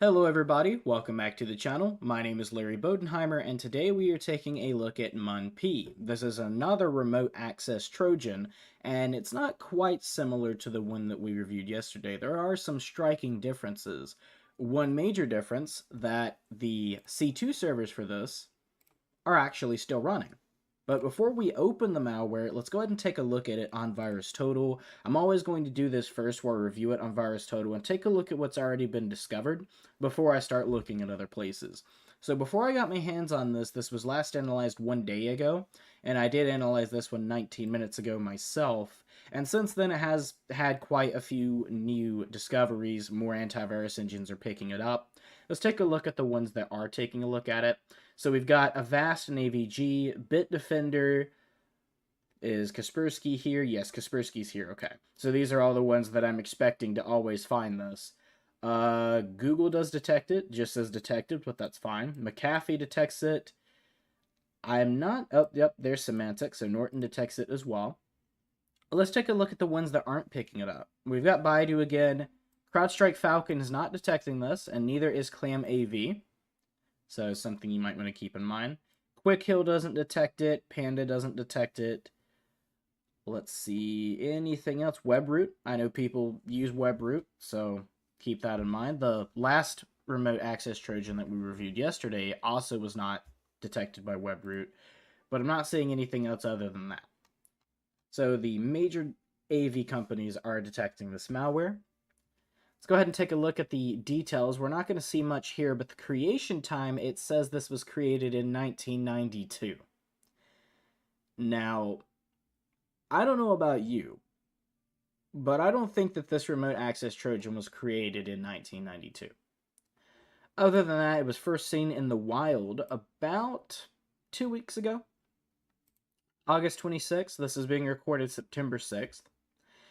Hello everybody, welcome back to the channel. My name is Larry Bodenheimer and today we are taking a look at MunP. This is another remote access Trojan and it's not quite similar to the one that we reviewed yesterday. There are some striking differences. One major difference that the C2 servers for this are actually still running. But before we open the malware, let's go ahead and take a look at it on VirusTotal. I'm always going to do this first where I review it on VirusTotal and take a look at what's already been discovered before I start looking at other places. So before I got my hands on this was last analyzed 1 day ago, and I did analyze this one 19 minutes ago myself. And since then, it has had quite a few new discoveries. More antivirus engines are picking it up. Let's take a look at the ones that are taking a look at it. So we've got Avast and AVG, Bitdefender. Is Kaspersky here? Yes, Kaspersky's here. Okay. So these are all the ones that I'm expecting to always find this. Google does detect it, just says detected, but that's fine. McAfee detects it. I'm not... Oh, yep, there's Symantec, so Norton detects it as well. Let's take a look at the ones that aren't picking it up. We've got Baidu again. CrowdStrike Falcon is not detecting this, and neither is ClamAV. So something you might want to keep in mind. QuickHill doesn't detect it. Panda doesn't detect it. Let's see. Anything else? WebRoot. I know people use WebRoot, so keep that in mind. The last remote access Trojan that we reviewed yesterday also was not detected by WebRoot, but I'm not seeing anything else other than that. So the major AV companies are detecting this malware. Let's go ahead and take a look at the details. We're not going to see much here, but the creation time, it says this was created in 1992. Now, I don't know about you, but I don't think that this remote access Trojan was created in 1992. Other than that, it was first seen in the wild about 2 weeks ago. August 26th. This is being recorded September 6th.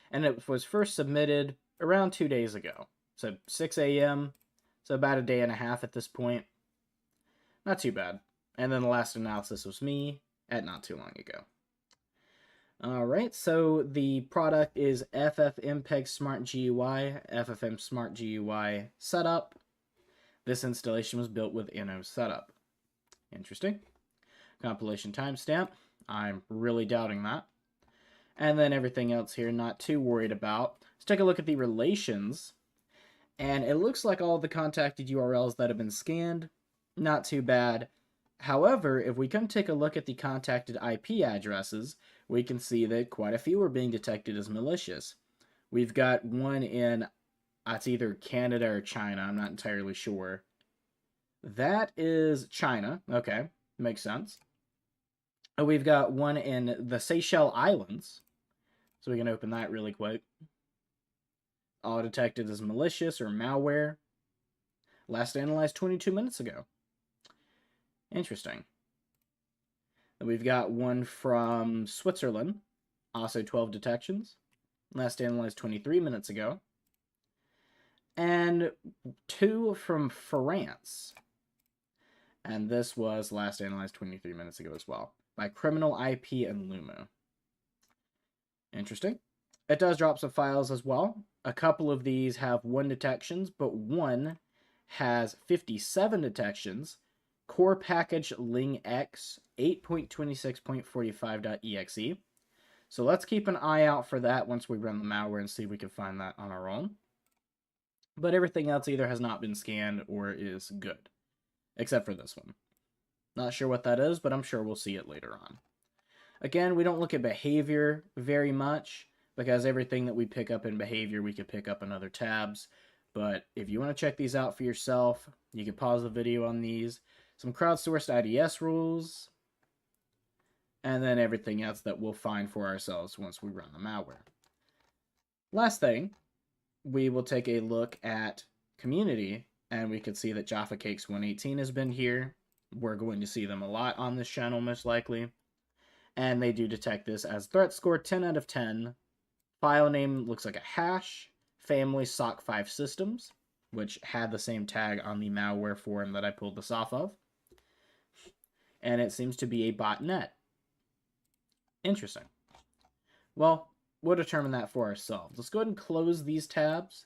And it was first submitted around 2 days ago. So 6 a.m. So about a day and a half at this point. Not too bad. And then the last analysis was me at not too long ago. Alright, so the product is FFmpeg Smart GUI, FFmpeg Smart GUI setup. This installation was built with NO setup. Interesting. Compilation timestamp. I'm really doubting that. And then everything else here, not too worried about. Let's take a look at the relations. And it looks like all the contacted URLs that have been scanned, not too bad. However, if we come take a look at the contacted IP addresses, we can see that quite a few are being detected as malicious. We've got one in, it's either Canada or China, I'm not entirely sure. That is China, okay, makes sense. We've got one in the Seychelles Islands, so we can open that really quick. All detected as malicious or malware. Last analyzed 22 minutes ago. Interesting. Then we've got one from Switzerland, also 12 detections. Last analyzed 23 minutes ago. And 2 from France. And this was last analyzed 23 minutes ago as well, by Criminal IP and Lumo. Interesting. It does drop some files as well. A couple of these have 1 detections, but one has 57 detections. Core package lingx 8.26.45.exe. So let's keep an eye out for that once we run the malware and see if we can find that on our own. But everything else either has not been scanned or is good, except for this one. Not sure what that is, but I'm sure we'll see it later on. Again, we don't look at behavior very much, because everything that we pick up in behavior, we could pick up in other tabs. But if you want to check these out for yourself, you can pause the video on these. Some crowdsourced IDS rules, and then everything else that we'll find for ourselves once we run the malware. Last thing, we will take a look at community, and we can see that Jaffa Cakes 118 has been here. We're going to see them a lot on this channel, most likely. And they do detect this as threat score 10 out of 10. File name looks like a hash. Family SOC5Systemz, which had the same tag on the malware forum that I pulled this off of. And it seems to be a botnet. Interesting. Well, we'll determine that for ourselves. Let's go ahead and close these tabs.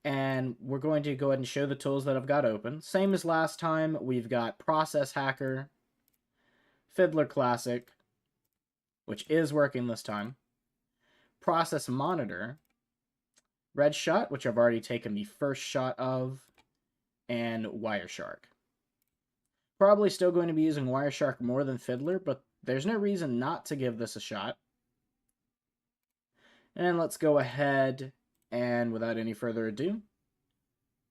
And we're going to go ahead and show the tools that I've got open. Same as last time, we've got Process Hacker, Fiddler Classic, which is working this time, Process Monitor, Red Shot, which I've already taken the first shot of, and Wireshark. Probably still going to be using Wireshark more than Fiddler, but there's no reason not to give this a shot. And let's go ahead and, without any further ado,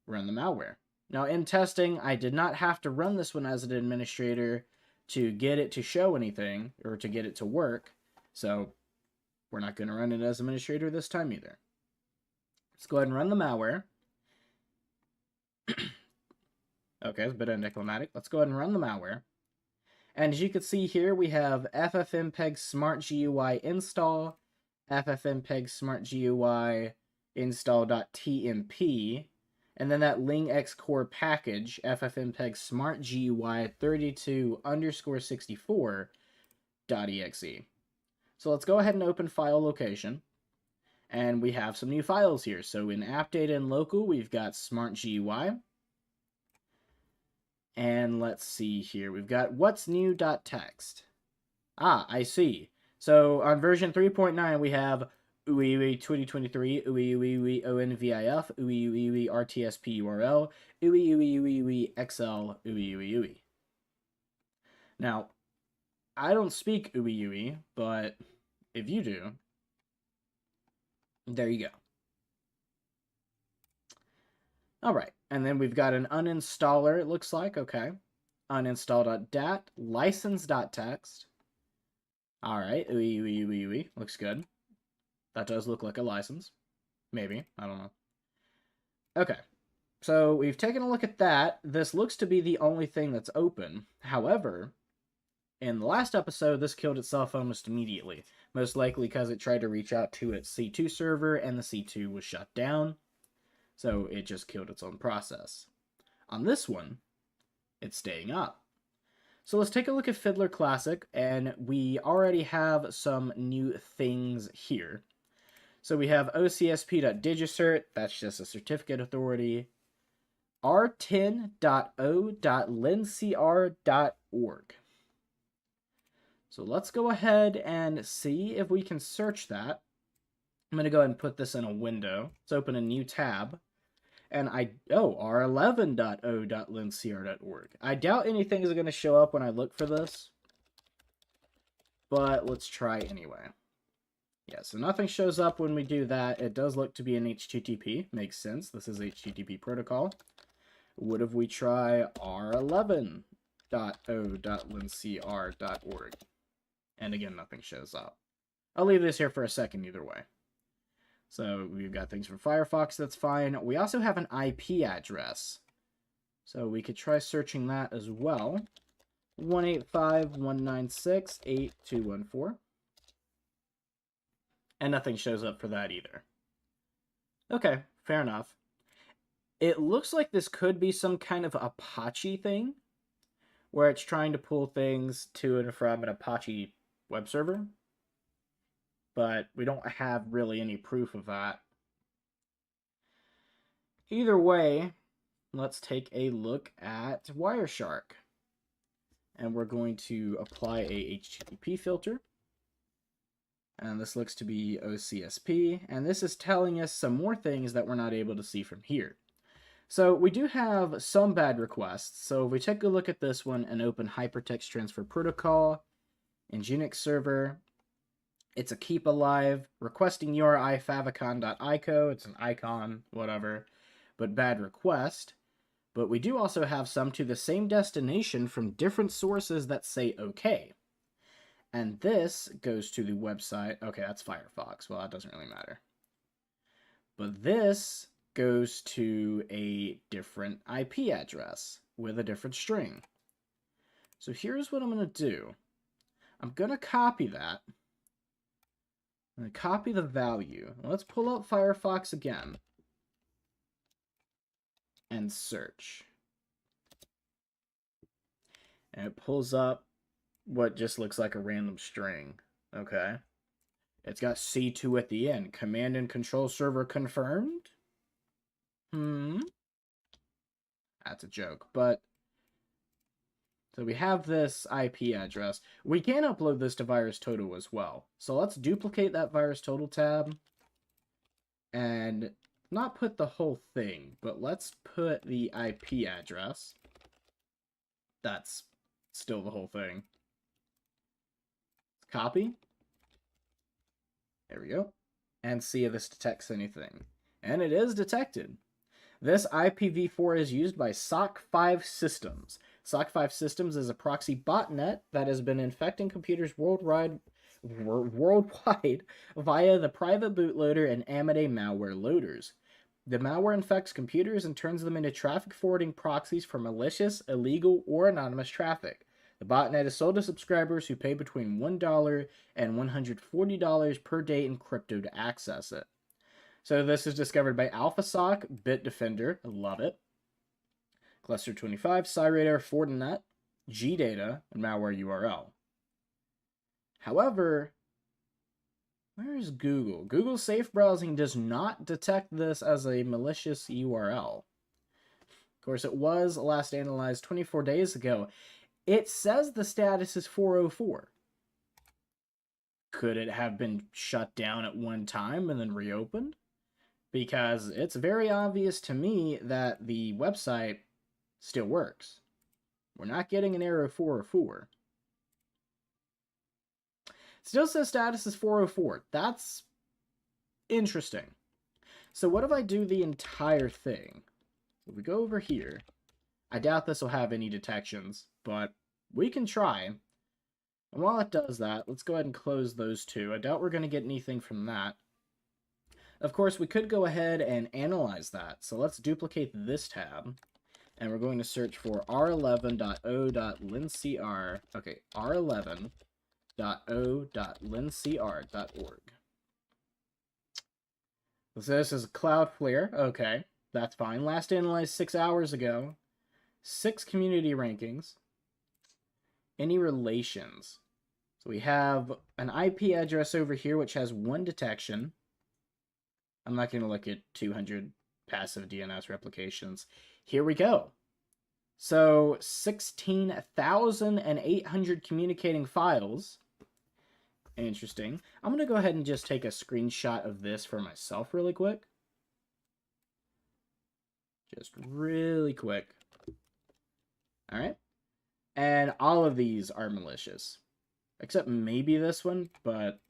run the malware. Now, in testing, I did not have to run this one as an administrator to get it to show anything, or to get it to work, so we're not going to run it as administrator this time either. Let's go ahead and run the malware. Okay, it's a bit anticlimactic. Let's go ahead and run the malware. And as you can see here, we have ffmpeg smart GUI install, ffmpeg smart GUI install.tmp, and then that lingx core package, ffmpeg smart GUI 32_64.exe. So let's go ahead and open file location. And we have some new files here. So in app data and local, we've got smart GUI. And let's see here. We've got what's new.txt. Ah, I see. So on version 3.9, we have UIUI 2023, UIUI ONVIF, UIUI RTSP URL, UIUI XL, UIUI. Now, I don't speak UIUI, but if you do, there you go. Alright, and then we've got an uninstaller, it looks like, okay. Uninstall.dat, license.txt. Alright, looks good. That does look like a license. Maybe, I don't know. Okay, so we've taken a look at that. This looks to be the only thing that's open. However, in the last episode, this killed itself almost immediately. Most likely because it tried to reach out to its C2 server, and the C2 was shut down. So it just killed its own process. On this one, it's staying up. So let's take a look at Fiddler Classic, and we already have some new things here. So we have ocsp.digicert, that's just a certificate authority, r10.o.lincr.org. So let's go ahead and see if we can search that. I'm going to go ahead and put this in a window. Let's open a new tab. And r11.o.lincr.org. I doubt anything is going to show up when I look for this. But let's try anyway. Yeah, so nothing shows up when we do that. It does look to be an HTTP. Makes sense. This is HTTP protocol. What if we try r11.o.lincr.org? And again, nothing shows up. I'll leave this here for a second either way. So we've got things from Firefox, that's fine. We also have an IP address. So we could try searching that as well. 185.196.8.214. And nothing shows up for that either. Okay, fair enough. It looks like this could be some kind of Apache thing, where it's trying to pull things to and from an Apache web server. But we don't have really any proof of that. Either way, let's take a look at Wireshark. And we're going to apply a HTTP filter. And this looks to be OCSP. And this is telling us some more things that we're not able to see from here. So we do have some bad requests. So if we take a look at this one and open Hypertext Transfer Protocol, Nginx server, it's a keep alive, requesting URI favicon.ico, it's an icon, whatever, but bad request. But we do also have some to the same destination from different sources that say okay. And this goes to the website, okay, that's Firefox, well that doesn't really matter. But this goes to a different IP address with a different string. So here's what I'm going to do. I'm going to copy that. I'm going to copy the value. Let's pull up Firefox again and search. And it pulls up what just looks like a random string. Okay. It's got C2 at the end. Command and control server confirmed? That's a joke, but... So we have this IP address. We can upload this to VirusTotal as well. So let's duplicate that VirusTotal tab. And not put the whole thing, but let's put the IP address. That's still the whole thing. Copy. There we go. And see if this detects anything. And it is detected. This IPv4 is used by SOC5Systemz. SOC5Systemz is a proxy botnet that has been infecting computers worldwide via the private bootloader and Amade malware loaders. The malware infects computers and turns them into traffic forwarding proxies for malicious, illegal, or anonymous traffic. The botnet is sold to subscribers who pay between $1 and $140 per day in crypto to access it. So this is discovered by AlphaSoc, Bitdefender, love it, Cluster25, Cyradar, Fortinet, GData, and Malware URL. However, where is Google? Google Safe Browsing does not detect this as a malicious URL. Of course, it was last analyzed 24 days ago. It says the status is 404. Could it have been shut down at one time and then reopened? Because it's very obvious to me that the website still works. We're not getting an error of 404. Still says status is 404. That's interesting. So what if I do the entire thing? If we go over here, I doubt this will have any detections, but we can try. And while it does that, let's go ahead and close those two. I doubt we're going to get anything from that. Of course, we could go ahead and analyze that. So let's duplicate this tab. And we're going to search for r11.o.lincr. Okay, r11.o.lincr.org. So this is Cloudflare. Okay, that's fine. Last analyzed 6 hours ago. 6 community rankings. Any relations? So we have an IP address over here which has 1 detection. I'm not going to look at 200 passive DNS replications. Here we go. So 16,800 communicating files. Interesting. I'm going to go ahead and just take a screenshot of this for myself really quick. Just really quick. All right. And all of these are malicious. Except maybe this one, but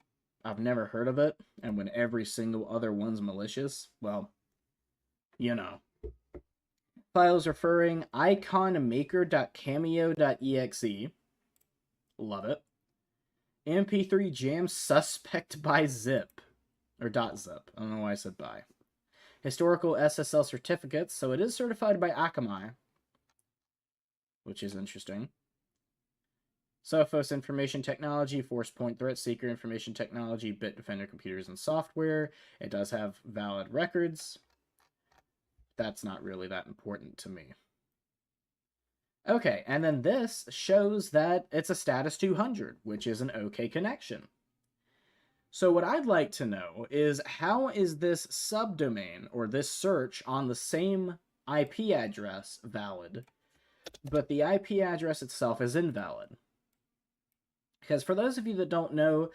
I've never heard of it, and when every single other one's malicious, well, you know. Files referring iconmaker.cameo.exe. Love it. MP3 jam suspect by zip. Or .zip. I don't know why I said by. Historical SSL certificates, so it is certified by Akamai, which is interesting. Sophos Information Technology, Forcepoint Threat Seeker Information Technology, Bitdefender Computers and Software. It does have valid records. That's not really that important to me. Okay, and then this shows that it's a status 200, which is an OK connection. So what I'd like to know is, how is this subdomain, or this search on the same IP address, valid, but the IP address itself is invalid? Because for those of you that don't know,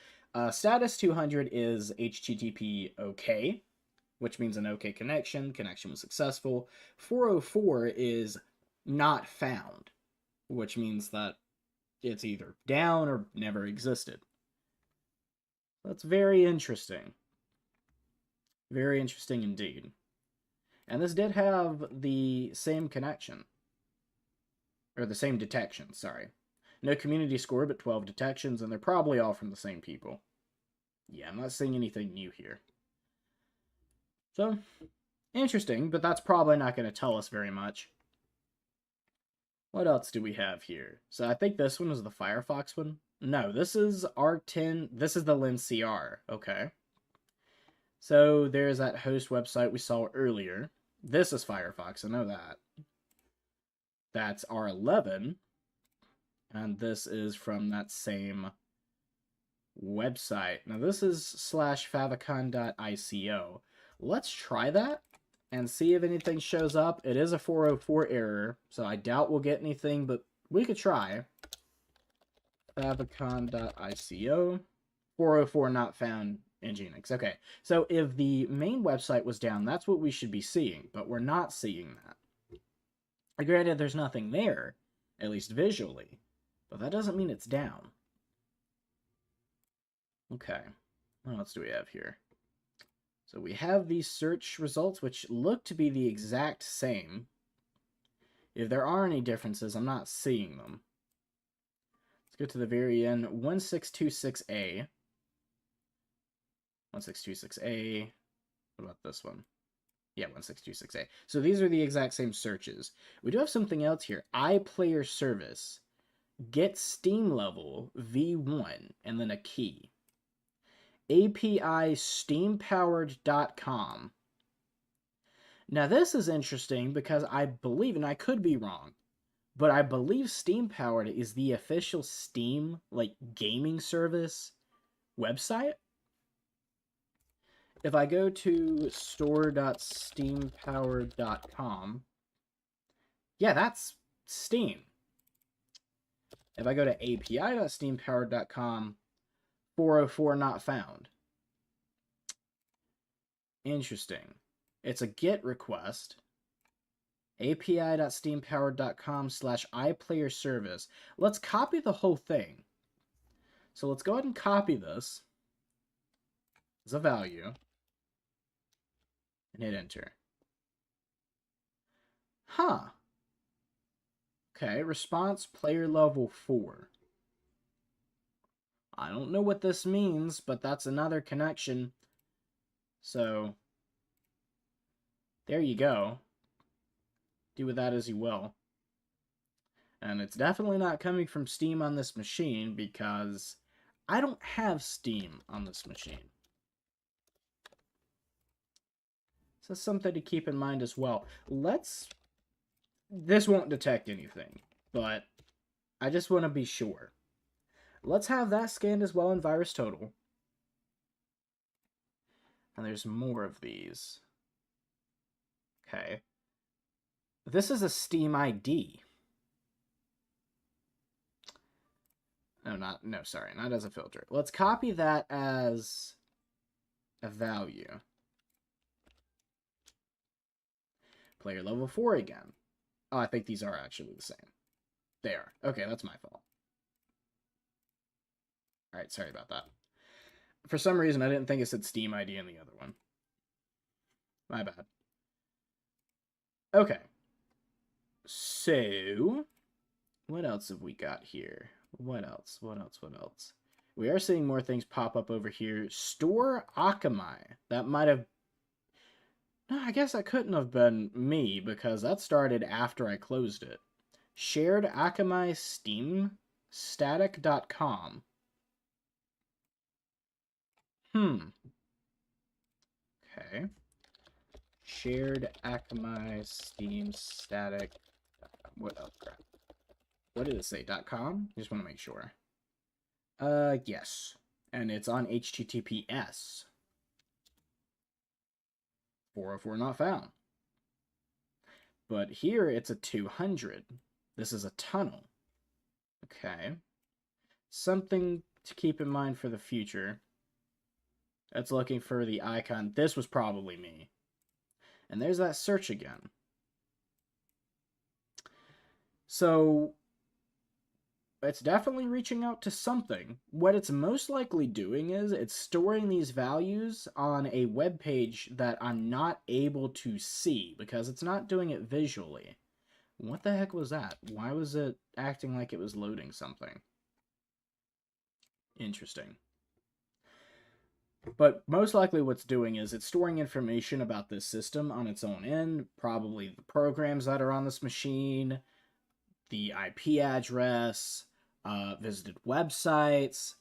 status 200 is HTTP OK, which means an OK connection. Connection was successful. 404 is not found, which means that it's either down or never existed. That's very interesting. Very interesting indeed. And this did have the same connection. Or the same detection, sorry. No community score, but 12 detections, and they're probably all from the same people. Yeah, I'm not seeing anything new here. So, interesting, but that's probably not going to tell us very much. What else do we have here? So I think this one was the Firefox one. No, this is R10. This is the lincr. Okay. So there's that host website we saw earlier. This is Firefox, I know that. That's R11. And this is from that same website. Now this is /favicon.ico. Let's try that. and see if anything shows up. It is a 404 error, so I doubt we'll get anything, but we could try. Favicon.ico. 404 not found in Nginx. Okay, so if the main website was down, that's what we should be seeing, but we're not seeing that. Granted, there's nothing there, at least visually, but that doesn't mean it's down. Okay, what else do we have here? So we have these search results, which look to be the exact same. If there are any differences, I'm not seeing them. Let's go to the very end. 1626A. 1626A. What about this one? Yeah, 1626A. So these are the exact same searches. We do have something else here. iPlayer service. Get Steam level v1 and then a key. API steampowered.com. Now this is interesting because I believe, and I could be wrong, but I believe Steam Powered is the official Steam like gaming service website. If I go to store.steampowered.com, yeah, that's Steam. If I go to api.steampowered.com, 404 not found. Interesting. It's a GET request. api.steampowered.com/iPlayer service. Let's copy the whole thing. So let's go ahead and copy this as a value and hit enter. Huh. Okay, response player level 4. I don't know what this means, but that's another connection. So, there you go. Do with that as you will. And it's definitely not coming from Steam on this machine because I don't have Steam on this machine. So that's something to keep in mind as well. This won't detect anything, but I just want to be sure. Let's have that scanned as well in VirusTotal. And there's more of these. Okay. This is a Steam ID. Sorry, not as a filter. Let's copy that as a value. Player level 4 again. Oh, I think these are actually the same. They are. Okay, that's my fault. Alright, sorry about that. For some reason, I didn't think it said Steam ID in the other one. My bad. Okay. So, what else have we got here? What else? We are seeing more things pop up over here. Store Akamai. That might have... No, I guess that couldn't have been me, because that started after I closed it. Shared Akamai Steam static.com. Okay. Shared Akamai Steam static. What else? Crap. What did it say? .com? Just want to make sure. Yes. And it's on HTTPS. 404 not found. But here it's a 200. This is a tunnel. Okay. Something to keep in mind for the future. That's looking for the icon. This was probably me. And there's that search again. So, it's definitely reaching out to something. What it's most likely doing is it's storing these values on a web page that I'm not able to see because it's not doing it visually. What the heck was that? Why was it acting like it was loading something? Interesting. But most likely what's doing is it's storing information about this system on its own end, probably the programs that are on this machine, the IP address, visited websites,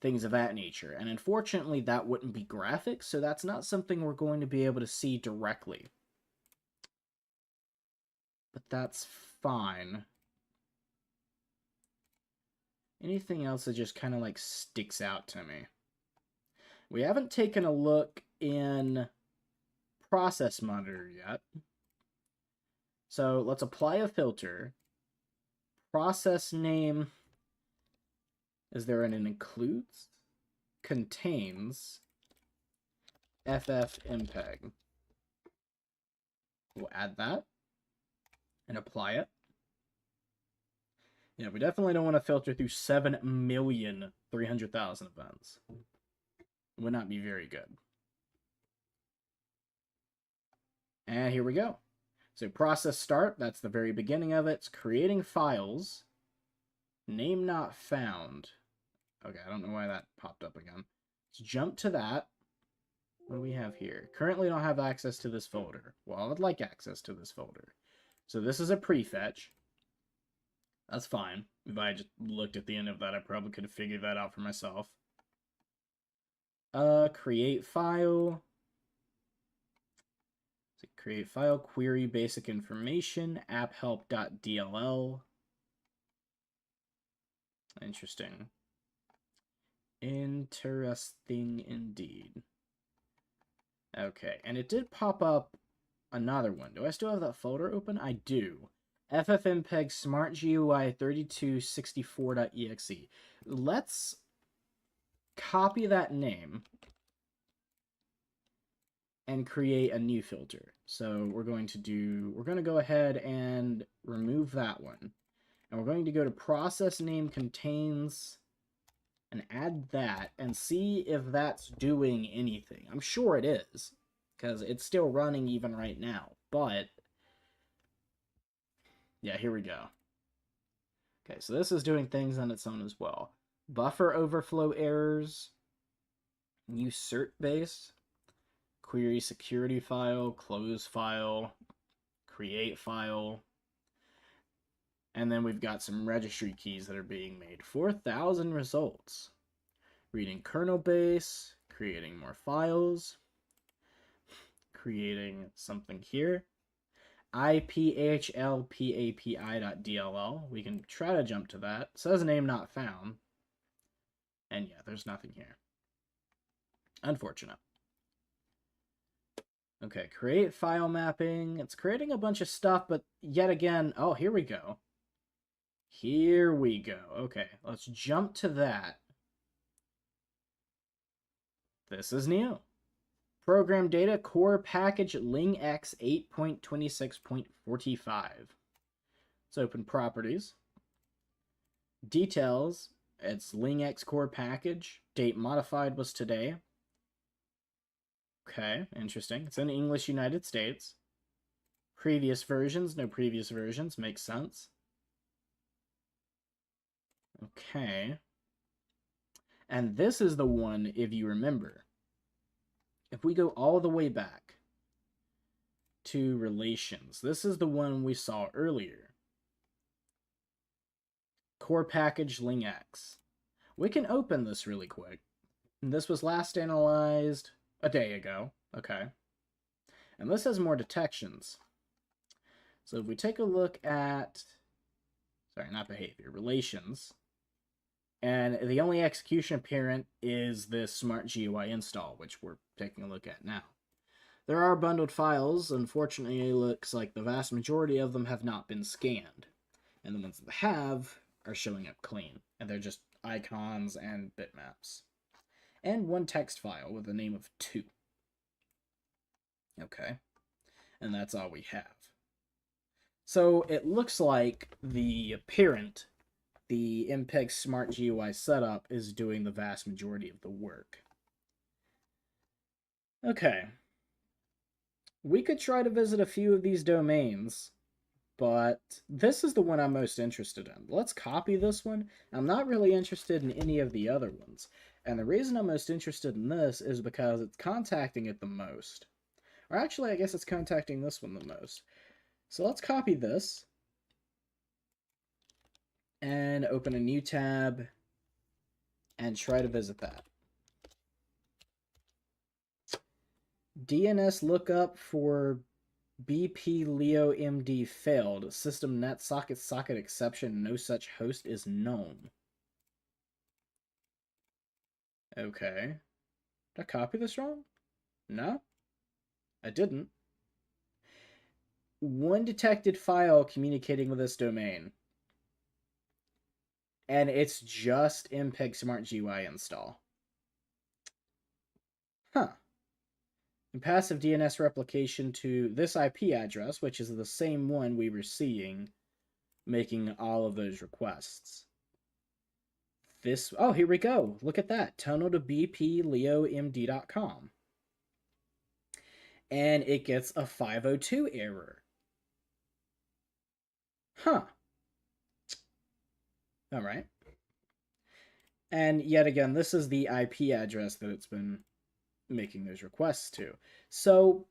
things of that nature. And unfortunately, that wouldn't be graphic, so that's not something we're going to be able to see directly. But that's fine. Anything else that just kind of like sticks out to me? We haven't taken a look in process monitor yet. So let's apply a filter. Process name, is there an includes? Contains ffmpeg. We'll add that and apply it. Yeah, we definitely don't want to filter through 7,300,000 events. Would not be very good. And here we go. So process start, that's the very beginning of it. It's creating files. Name not found. Okay, I don't know why that popped up again. Let's jump to that. What do we have here? Currently don't have access to this folder. Well, I would like access to this folder. So this is a prefetch. That's fine. If I just looked at the end of that, I probably could have figured that out for myself. Create file. So create file, query basic information, apphelp.dll. Interesting. Interesting indeed. Okay, and it did pop up another one. Do I still have that folder open? I do. ffmpeg smart GUI 3264.exe. Let's copy that name and create a new filter. So we're going to go ahead and remove that one. And we're going to go to process name contains and add that and see if that's doing anything. I'm sure it is, because it's still running even right now. But yeah, here we go. Okay, so this is doing things on its own as well. Buffer overflow errors, usurp base, query security file, close file, create file. And then we've got some registry keys that are being made. 4,000 results. Reading kernel base, creating more files, creating something here. iphlpapi.dll. We can try to jump to that. It says name not found. And yeah, there's nothing here. Unfortunate. Okay, create file mapping. It's creating a bunch of stuff, but yet again, oh, here we go. Here we go. Okay, let's jump to that. This is new. Program data core package lingx 8.26.45. Let's open properties. Details. It's lingx core package. Date modified was today. Okay, interesting. It's in English United States. Previous versions, no previous versions, makes sense. Okay. And this is the one, if you remember. If we go all the way back to relations, this is the one we saw earlier. Core package lingx. We can open this really quick. This was last analyzed a day ago. Okay. And this has more detections. So if we take a look at, sorry, not behavior, relations, and the only execution parent is this smart GUI install, which we're taking a look at now. There are bundled files. Unfortunately, it looks like the vast majority of them have not been scanned. And the ones that have are showing up clean. And they're just icons and bitmaps. And one text file with a name of 2. Okay. And that's all we have. So it looks like the parent, the MPEG Smart GUI setup, is doing the vast majority of the work. Okay. We could try to visit a few of these domains, but this is the one I'm most interested in. Let's copy this one. I'm not really interested in any of the other ones. And the reason I'm most interested in this is because it's contacting it the most. Or actually, I guess it's contacting this one the most. So let's copy this and open a new tab and try to visit that. DNS lookup for BP Leo MD failed. System net socket exception. No such host is known. Okay. Did I copy this wrong? No? I didn't. One detected file communicating with this domain. And it's just MPEG Smart GUI install. Huh. And passive DNS replication to this IP address, which is the same one we were seeing, making all of those requests. Oh, here we go. Look at that. Tunnel to bpleomd.com. And it gets a 502 error. Huh. All right. And yet again, this is the IP address that it's been making those requests to. So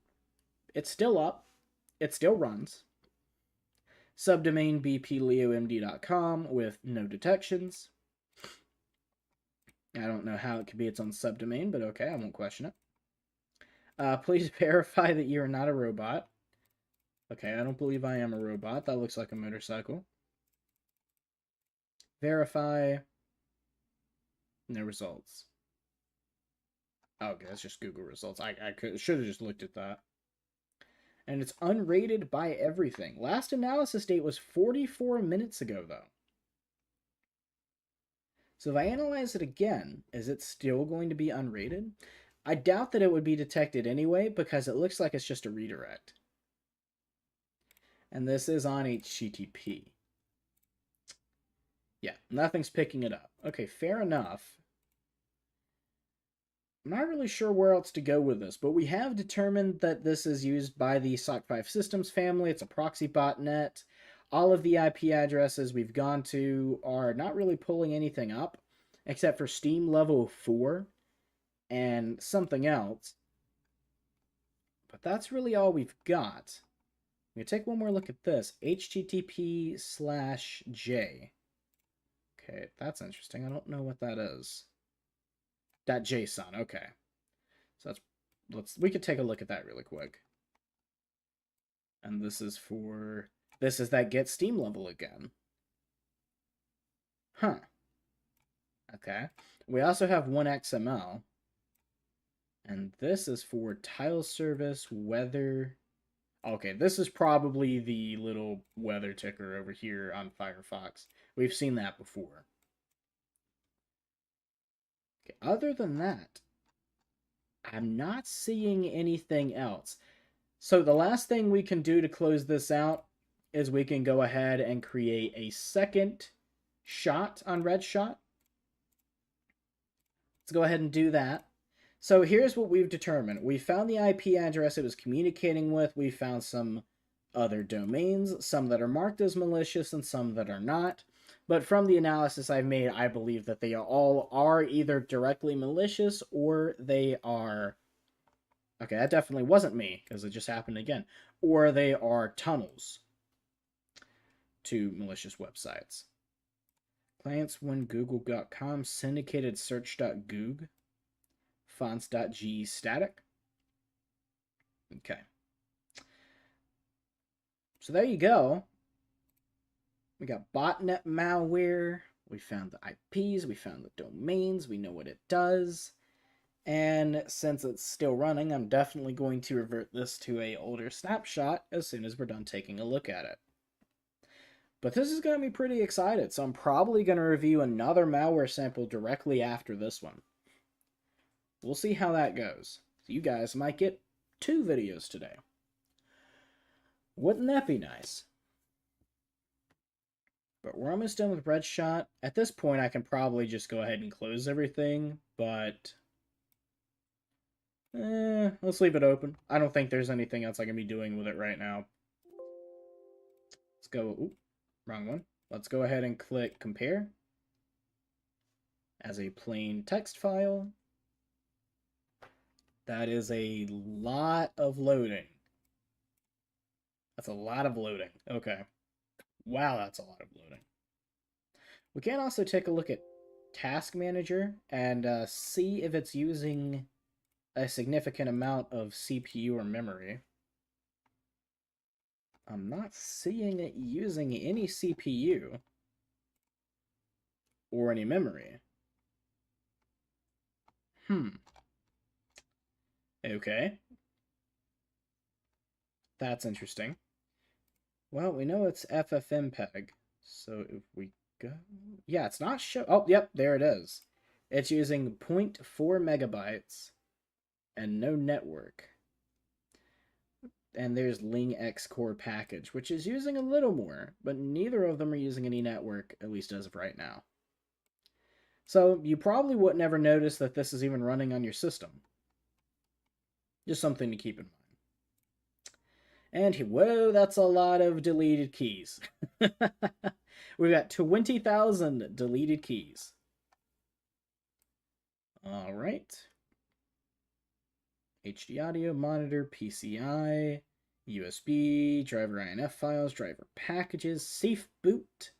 it's still up. It still runs. Subdomain bpleomd.com with no detections. I don't know how it could be its own subdomain, but okay, I won't question it. Please verify that you're not a robot. Okay, I don't believe I am a robot. That looks like a motorcycle. Verify. No results. Okay, that's just Google results. I should have just looked at that. And it's unrated by everything. Last analysis date was 44 minutes ago, though. So if I analyze it again, is it still going to be unrated? I doubt that it would be detected anyway, because it looks like it's just a redirect. And this is on HTTP. Yeah, nothing's picking it up. Okay, fair enough. I'm not really sure where else to go with this, but we have determined that this is used by the SOC5Systemz family. It's a proxy botnet. All of the IP addresses we've gone to are not really pulling anything up, except for Steam level 4 and something else. But that's really all we've got. I'm going to take one more look at this. HTTP/J. Okay, that's interesting. I don't know what that is. .json, okay. So we could take a look at that really quick. And this is that get Steam level again. Huh. Okay. We also have one XML. And this is for tile service, weather. Okay, this is probably the little weather ticker over here on Firefox. We've seen that before. Okay, other than that, I'm not seeing anything else. So the last thing we can do to close this out is we can go ahead and create a second shot on RedShot. Let's go ahead and do that. So here's what we've determined. We found the IP address it was communicating with. We found some other domains, some that are marked as malicious and some that are not. But from the analysis I've made, I believe that they all are either directly malicious or they are... Okay, that definitely wasn't me, because it just happened again. Or they are tunnels to malicious websites. Clients when google.com, syndicated search.goog, fonts.g static. Okay. So there you go. We got botnet malware. We found the IPs. We found the domains. We know what it does. And since it's still running, I'm definitely going to revert this to an older snapshot as soon as we're done taking a look at it. But this is going to be pretty excited, so I'm probably going to review another malware sample directly after this one. We'll see how that goes. So you guys might get 2 videos today. Wouldn't that be nice? But we're almost done with RedShot. At this point, I can probably just go ahead and close everything, but... let's leave it open. I don't think there's anything else I can be doing with it right now. Let's go... Ooh, wrong one. Let's go ahead and click Compare as a plain text file. That is a lot of loading. That's a lot of loading. Okay. Wow, that's a lot of loading. We can also take a look at Task Manager and see if it's using a significant amount of CPU or memory. I'm not seeing it using any CPU or any memory. Okay. That's interesting. Well, we know it's FFmpeg. So if we go... Yeah, it's not show... Oh, yep, there it is. It's using 0.4 megabytes and no network. And there's Ling X Core package, which is using a little more, but neither of them are using any network, at least as of right now. So you probably wouldn't ever notice that this is even running on your system. Just something to keep in mind. And whoa, that's a lot of deleted keys. We've got 20,000 deleted keys. All right. HD audio, monitor, PCI, USB, driver INF files, driver packages, safe boot.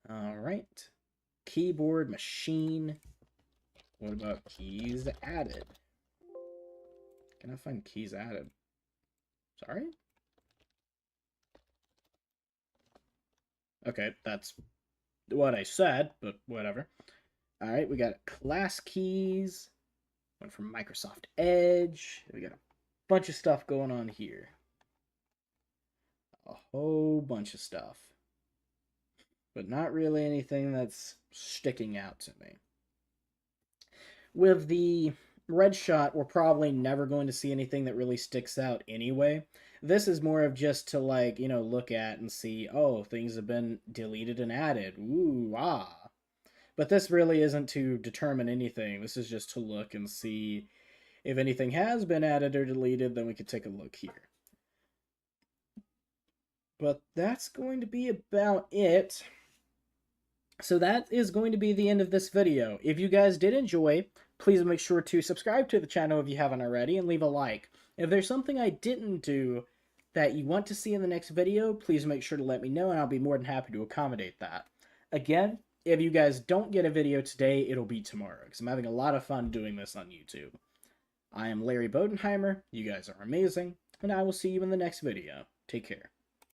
All right. Keyboard, machine. What about keys added? Can I find keys added? Sorry? Okay, that's what I said, but whatever. All right, we got class keys. One from Microsoft Edge. We got a bunch of stuff going on here. A whole bunch of stuff. But not really anything that's sticking out to me. With the red shot, we're probably never going to see anything that really sticks out anyway. This is more of just to, like, you know, look at and see, oh, things have been deleted and added. Ooh, ah. But this really isn't to determine anything. This is just to look and see if anything has been added or deleted, then we could take a look here. But that's going to be about it. So that is going to be the end of this video. If you guys did enjoy, please make sure to subscribe to the channel if you haven't already and leave a like. If there's something I didn't do that you want to see in the next video, please make sure to let me know and I'll be more than happy to accommodate that. Again, if you guys don't get a video today, it'll be tomorrow because I'm having a lot of fun doing this on YouTube. I am Larry Bodenheimer, you guys are amazing, and I will see you in the next video. Take care.